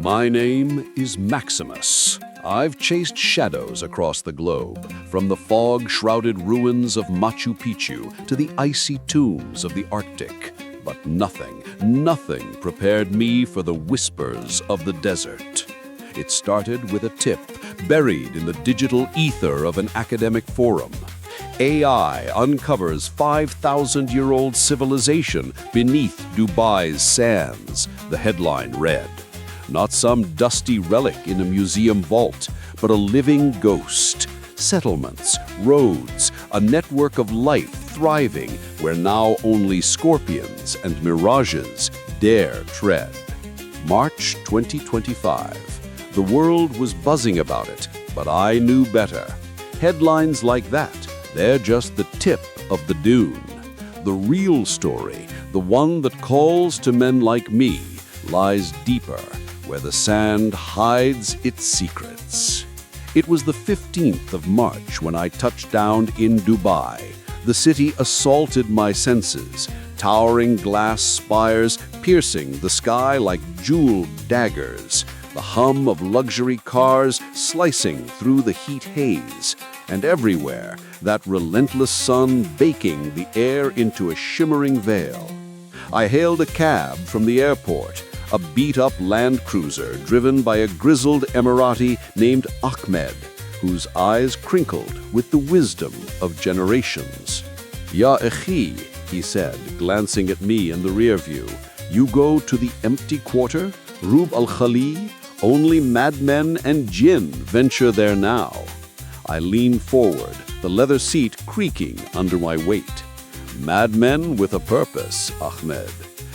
My name is Maximus. I've chased shadows across the globe, from the fog-shrouded ruins of Machu Picchu to the icy tombs of the Arctic. But nothing prepared me for the whispers of the desert. It started with a tip buried in the digital ether of an academic forum. AI uncovers 5,000-year-old civilization beneath Dubai's sands, the headline read. Not some dusty relic in a museum vault, but a living ghost. Settlements, roads, a network of life thriving where now only scorpions and mirages dare tread. March 2025. The world was buzzing about it, but I knew better. Headlines like that, they're just the tip of the dune. The real story, the one that calls to men like me, lies deeper, where the sand hides its secrets. It was the 15th of March when I touched down in Dubai. The city assaulted my senses, towering glass spires piercing the sky like jeweled daggers, the hum of luxury cars slicing through the heat haze, and everywhere that relentless sun baking the air into a shimmering veil. I hailed a cab from the airport, a beat-up Land Cruiser driven by a grizzled Emirati named Ahmed, whose eyes crinkled with the wisdom of generations. Ya akhi, he said, glancing at me in the rear view, you go to the empty quarter, Rub al-Khali? Only madmen and jinn venture there now. I leaned forward, the leather seat creaking under my weight. Madmen with a purpose, Ahmed.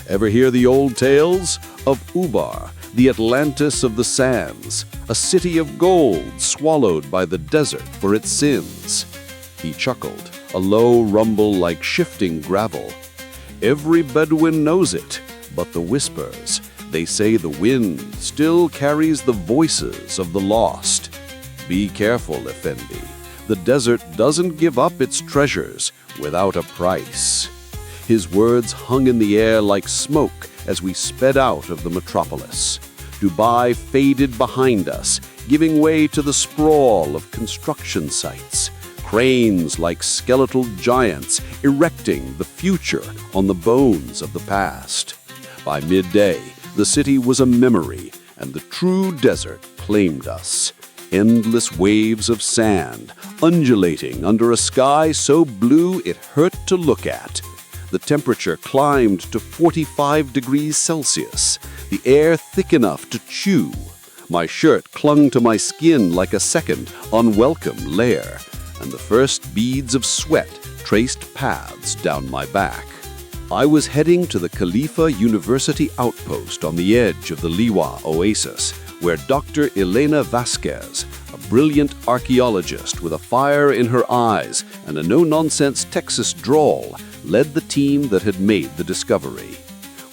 Ever hear the old tales of Ubar, the Atlantis of the sands, a city of gold swallowed by the desert for its sins? He chuckled, a low rumble like shifting gravel. Every Bedouin knows it, but the whispers, they say the wind still carries the voices of the lost. Be careful, Effendi. The desert doesn't give up its treasures without a price. His words hung in the air like smoke as we sped out of the metropolis. Dubai faded behind us, giving way to the sprawl of construction sites. Cranes like skeletal giants erecting the future on the bones of the past. By midday, the city was a memory, and the true desert claimed us. Endless waves of sand, undulating under a sky so blue it hurt to look at. The temperature climbed to 45 degrees Celsius, the air thick enough to chew. My shirt clung to my skin like a second, unwelcome layer, and the first beads of sweat traced paths down my back. I was heading to the Khalifa University outpost on the edge of the Liwa Oasis, where Dr. Elena Vasquez, a brilliant archaeologist with a fire in her eyes and a no-nonsense Texas drawl, led the team that had made the discovery.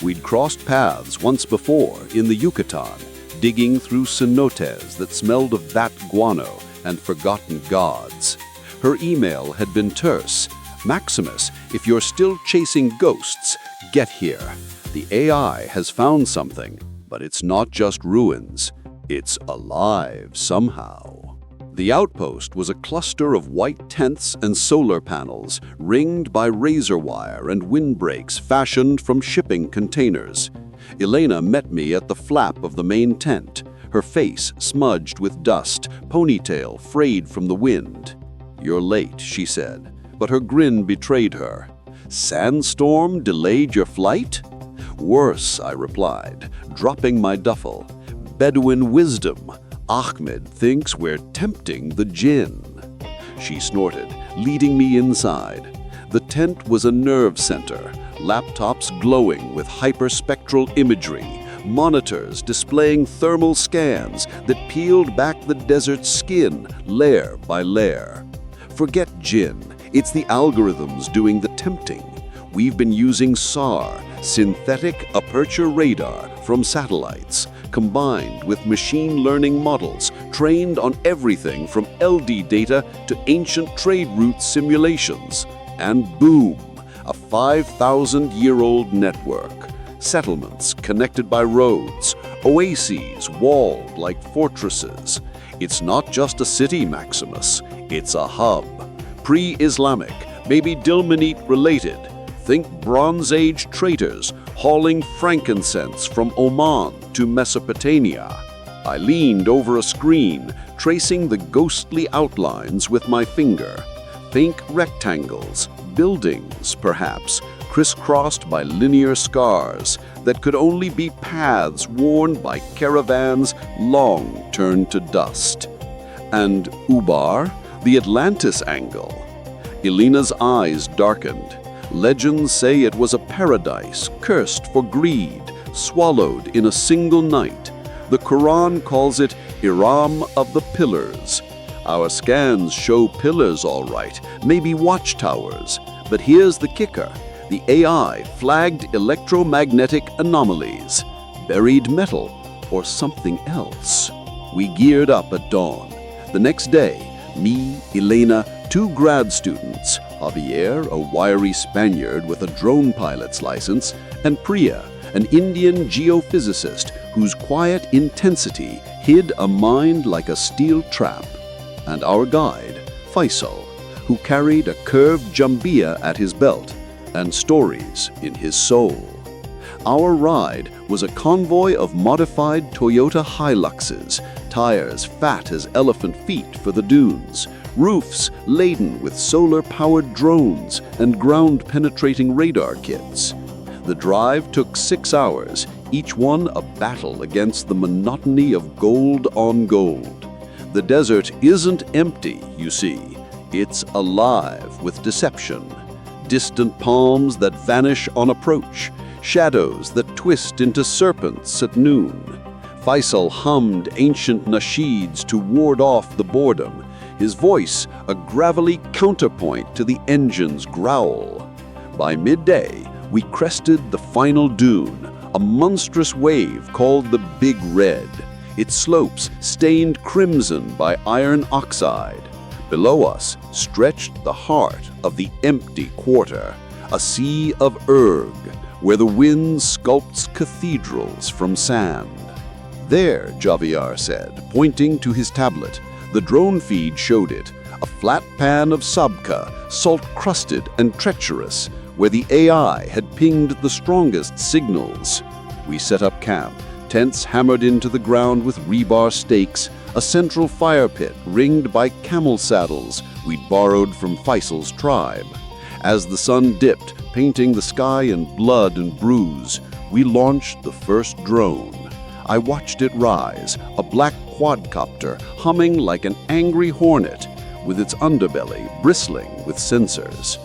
We'd crossed paths once before in the Yucatan, digging through cenotes that smelled of bat guano and forgotten gods. Her email had been terse. Maximus, if you're still chasing ghosts, get here. The AI has found something, but it's not just ruins. It's alive somehow. The outpost was a cluster of white tents and solar panels, ringed by razor wire and windbreaks fashioned from shipping containers. Elena met me at the flap of the main tent, her face smudged with dust, ponytail frayed from the wind. You're late, she said, but her grin betrayed her. Sandstorm delayed your flight? Worse, I replied, dropping my duffel. Bedouin wisdom. Ahmed thinks we're tempting the jinn. She snorted, leading me inside. The tent was a nerve center, laptops glowing with hyperspectral imagery, monitors displaying thermal scans that peeled back the desert's skin layer by layer. Forget jinn, it's the algorithms doing the tempting. We've been using SAR, synthetic aperture radar from satellites, combined with machine learning models trained on everything from LD data to ancient trade route simulations. And boom, a 5,000-year-old network. Settlements connected by roads, oases walled like fortresses. It's not just a city, Maximus, it's a hub. Pre-Islamic, maybe Dilmunite related. Think Bronze Age traders hauling frankincense from Oman to Mesopotamia. I leaned over a screen, tracing the ghostly outlines with my finger. Faint rectangles, buildings perhaps, crisscrossed by linear scars that could only be paths worn by caravans long turned to dust. And Ubar, the Atlantis angle. Elena's eyes darkened. Legends say it was a paradise cursed for greed, swallowed in a single night. The Quran calls it Iram of the Pillars. Our scans show pillars all right, maybe watchtowers. But here's the kicker. The AI flagged electromagnetic anomalies, buried metal, or something else. We geared up at dawn. The next day, me, Elena, 2 grad students, Javier, a wiry Spaniard with a drone pilot's license, and Priya, an Indian geophysicist whose quiet intensity hid a mind like a steel trap, and our guide, Faisal, who carried a curved jambia at his belt and stories in his soul. Our ride was a convoy of modified Toyota Hiluxes, tires fat as elephant feet for the dunes, roofs laden with solar-powered drones and ground-penetrating radar kits. The drive took 6 hours, each one a battle against the monotony of gold on gold. The desert isn't empty, you see. It's alive with deception. Distant palms that vanish on approach, shadows that twist into serpents at noon. Faisal hummed ancient nasheeds to ward off the boredom, his voice a gravelly counterpoint to the engine's growl. By midday, we crested the final dune, a monstrous wave called the Big Red, its slopes stained crimson by iron oxide. Below us stretched the heart of the empty quarter, a sea of erg, where the wind sculpts cathedrals from sand. There, Javier said, pointing to his tablet. The drone feed showed it, a flat pan of sabka, salt-crusted and treacherous, where the AI had pinged the strongest signals. We set up camp, tents hammered into the ground with rebar stakes, a central fire pit ringed by camel saddles we'd borrowed from Faisal's tribe. As the sun dipped, painting the sky in blood and bruise, we launched the first drone. I watched it rise, a black quadcopter humming like an angry hornet, with its underbelly bristling with sensors.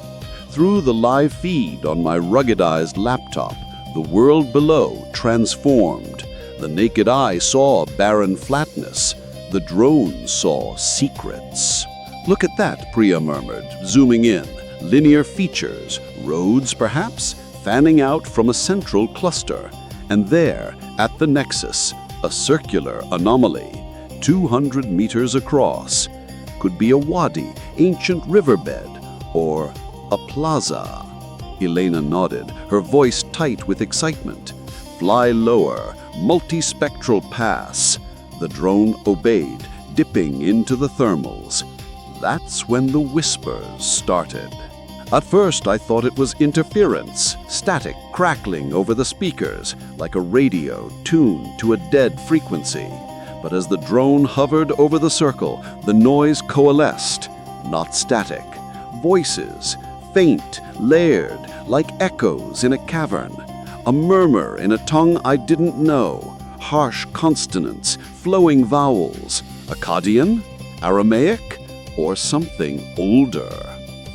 Through the live feed on my ruggedized laptop, the world below transformed. The naked eye saw barren flatness. The drone saw secrets. "Look at that," Priya murmured, zooming in. Linear features, roads perhaps, fanning out from a central cluster. And there, at the nexus, a circular anomaly, 200 meters across. Could be a wadi, ancient riverbed, or a plaza. Elena nodded, her voice tight with excitement. "Fly lower, multispectral pass." The drone obeyed, dipping into the thermals. That's when the whispers started. At first, I thought it was interference, static crackling over the speakers, like a radio tuned to a dead frequency. But as the drone hovered over the circle, the noise coalesced, not static. Voices, faint, layered, like echoes in a cavern. A murmur in a tongue I didn't know. Harsh consonants, flowing vowels. Akkadian? Aramaic? Or something older?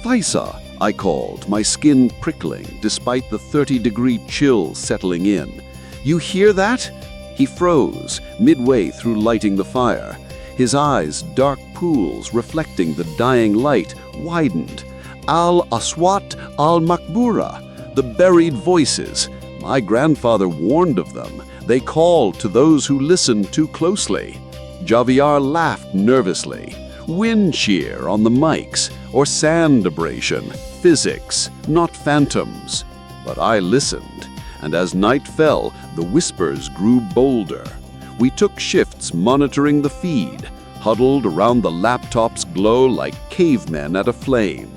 "Faisa," I called, my skin prickling despite the 30-degree chill settling in. "You hear that?" He froze, midway through lighting the fire. His eyes, dark pools reflecting the dying light, widened. "Al-Aswat al-Makbura," the buried voices. My grandfather warned of them. They call to those who listen too closely. Javier laughed nervously. Wind shear on the mics, or sand abrasion, physics, not phantoms. But I listened. and as night fell, the whispers grew bolder. We took shifts monitoring the feed, huddled around the laptop's glow like cavemen at a flame.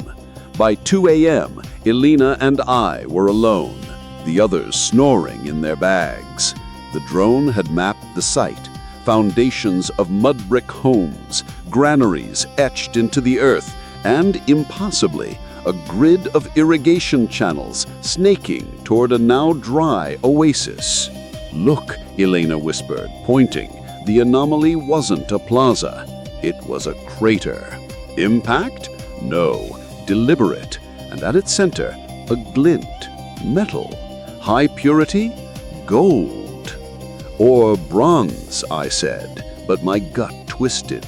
By 2 a.m., Elena and I were alone, the others snoring in their bags. The drone had mapped the site, foundations of mud brick homes, granaries etched into the earth, and, impossibly, a grid of irrigation channels snaking toward a now dry oasis. "Look," Elena whispered, pointing. The anomaly wasn't a plaza. It was a crater. Impact? No. Deliberate. And at its center, a glint. Metal. High purity? Gold. Or bronze, I said, but my gut twisted.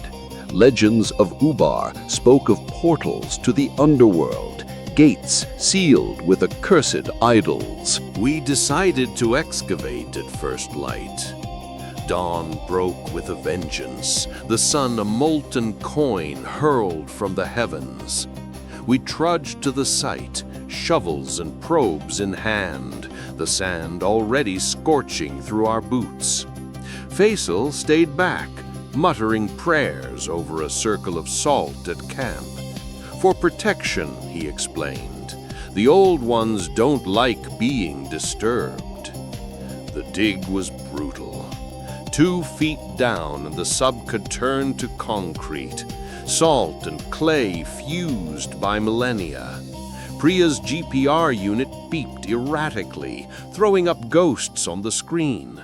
Legends of Ubar spoke of portals to the underworld, gates sealed with accursed idols. We decided to excavate at first light. Dawn broke with a vengeance, the sun a molten coin hurled from the heavens. We trudged to the site, shovels and probes in hand, the sand already scorching through our boots. Faisal stayed back, muttering prayers over a circle of salt at camp. For protection, he explained. The old ones don't like being disturbed. The dig was brutal. 2 feet down and the sub could turn to concrete. Salt and clay fused by millennia. Priya's GPR unit beeped erratically, throwing up ghosts on the screen.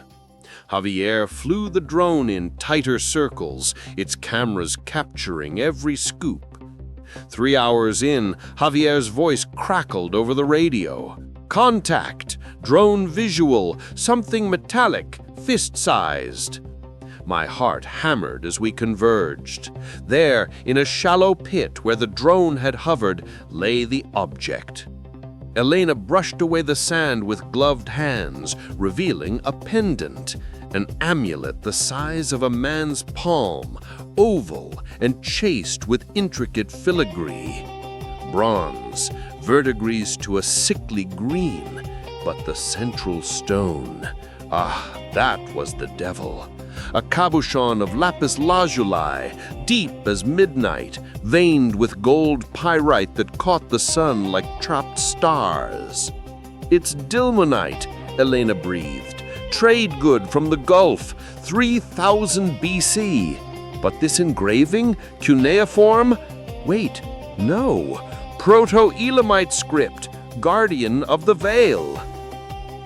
Javier flew the drone in tighter circles, its cameras capturing every scoop. 3 hours in, Javier's voice crackled over the radio. "Contact! Drone visual! Something metallic, fist-sized!" My heart hammered as we converged. There, in a shallow pit where the drone had hovered, lay the object. Elena brushed away the sand with gloved hands, revealing a pendant, an amulet the size of a man's palm, oval and chased with intricate filigree. Bronze, verdigris to a sickly green, but the central stone, that was the devil. A cabochon of lapis lazuli, deep as midnight, veined with gold pyrite that caught the sun like trapped stars. "It's Dilmonite," Elena breathed. "Trade good from the Gulf, 3000 BC. But this engraving? Cuneiform? Wait, no. Proto-Elamite script, guardian of the veil."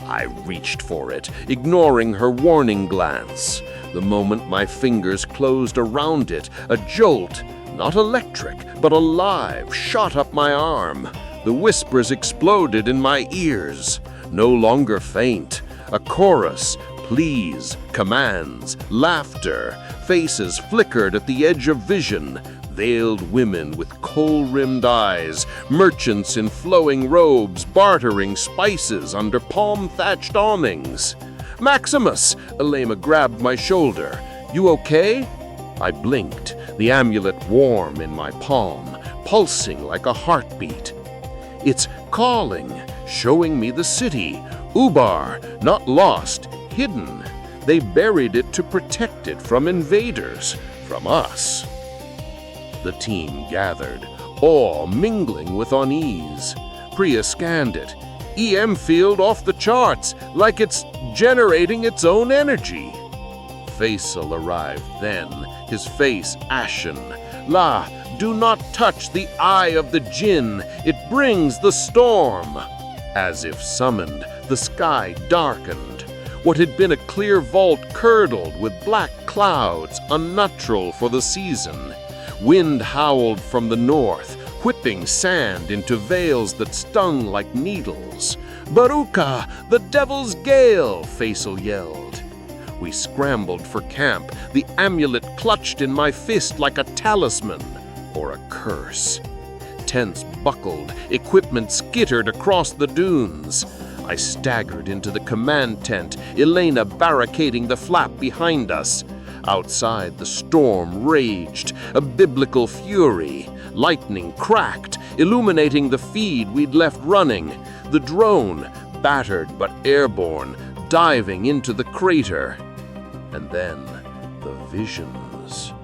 I reached for it, ignoring her warning glance. The moment my fingers closed around it, a jolt, not electric, but alive, shot up my arm. The whispers exploded in my ears. No longer faint. A chorus, pleas, commands, laughter. Faces flickered at the edge of vision. Veiled women with coal-rimmed eyes, merchants in flowing robes bartering spices under palm-thatched awnings. "Maximus!" Elena grabbed my shoulder. "You okay?" I blinked, the amulet warm in my palm, pulsing like a heartbeat. "It's calling, showing me the city. Ubar, not lost, hidden. They buried it to protect it from invaders, from us." The team gathered, awe mingling with unease. Priya scanned it. EM field off the charts, like it's generating its own energy. Faisal arrived then, his face ashen. "La, do not touch the eye of the Jinn. It brings the storm." As if summoned, the sky darkened. What had been a clear vault curdled with black clouds, unnatural for the season. Wind howled from the north, whipping sand into veils that stung like needles. "Baruka, the devil's gale!" Faisal yelled. We scrambled for camp, the amulet clutched in my fist like a talisman or a curse. Tents buckled, equipment skittered across the dunes. I staggered into the command tent, Elena barricading the flap behind us. Outside, the storm raged, a biblical fury. Lightning cracked, illuminating the feed we'd left running. The drone, battered but airborne, diving into the crater. And then the visions.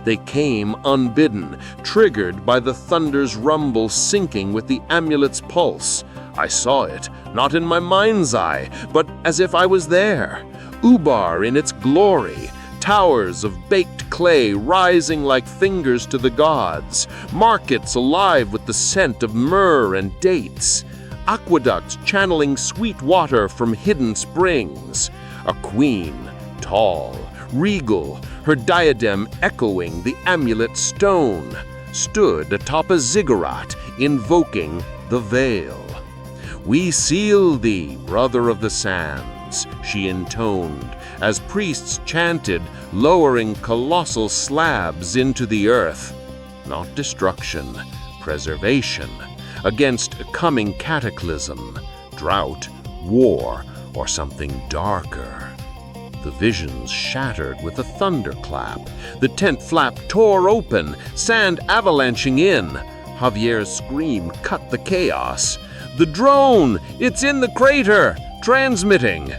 They came unbidden, triggered by the thunder's rumble syncing with the amulet's pulse. I saw it, not in my mind's eye, but as if I was there. Ubar in its glory, towers of baked clay rising like fingers to the gods, markets alive with the scent of myrrh and dates, aqueducts channeling sweet water from hidden springs, a queen, tall, regal, her diadem echoing the amulet stone, stood atop a ziggurat, invoking the veil. "We seal thee, brother of the sands," she intoned, as priests chanted, lowering colossal slabs into the earth. Not destruction, preservation, against a coming cataclysm, drought, war, or something darker. The visions shattered with a thunderclap. The tent flap tore open, sand avalanching in. Javier's scream cut the chaos. "The drone! It's in the crater! Transmitting!"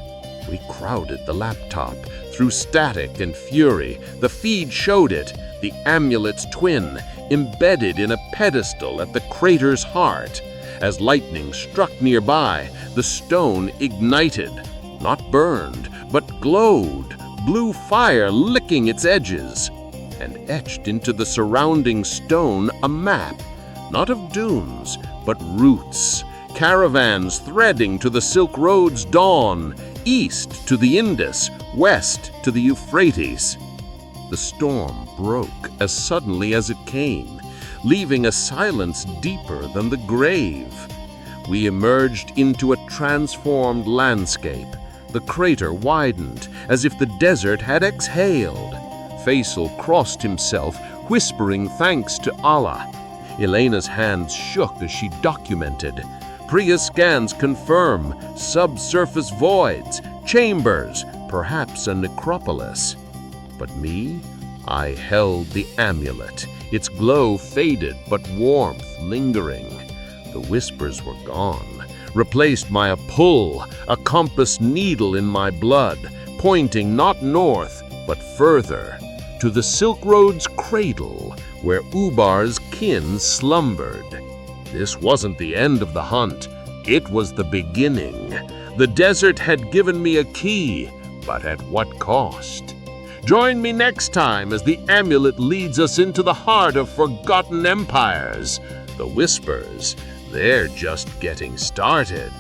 We crowded the laptop. Through static and fury, the feed showed it, the amulet's twin, embedded in a pedestal at the crater's heart. As lightning struck nearby, the stone ignited, not burned, but glowed, blue fire licking its edges. And etched into the surrounding stone a map, not of dunes, but routes, caravans threading to the Silk Road's dawn, east to the Indus, west to the Euphrates. The storm broke as suddenly as it came, leaving a silence deeper than the grave. We emerged into a transformed landscape. The crater widened as if the desert had exhaled. Faisal crossed himself, whispering thanks to Allah. Elena's hands shook as she documented. Priya scans confirm subsurface voids, chambers, perhaps a necropolis. But me? I held the amulet, its glow faded but warmth lingering. The whispers were gone, replaced by a pull, a compass needle in my blood, pointing not north, but further, to the Silk Road's cradle, where Ubar's kin slumbered. This wasn't the end of the hunt. It was the beginning. The desert had given me a key, but at what cost? Join me next time as the amulet leads us into the heart of forgotten empires. The whispers, they're just getting started.